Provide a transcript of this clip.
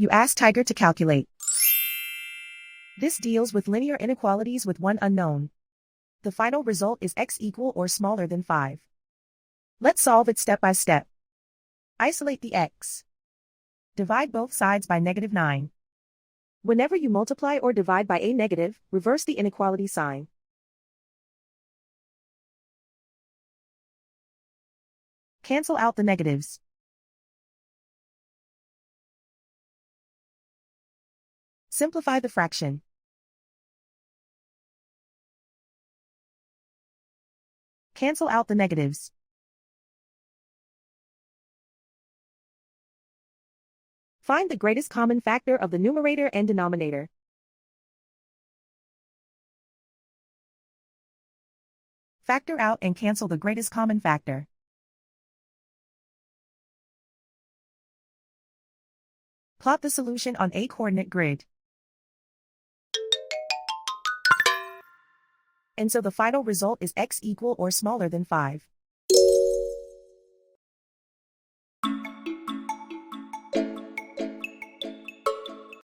You ask Tiger to calculate. This deals with linear inequalities with one unknown. The final result is x equal or smaller than 5. Let's solve it step by step. Isolate the x. Divide both sides by -9. Whenever you multiply or divide by a negative, reverse the inequality sign. Cancel out the negatives. Simplify the fraction. Cancel out the negatives. Find the greatest common factor of the numerator and denominator. Factor out and cancel the greatest common factor. Plot the solution on a coordinate grid. And so the final result is x equal or smaller than 5.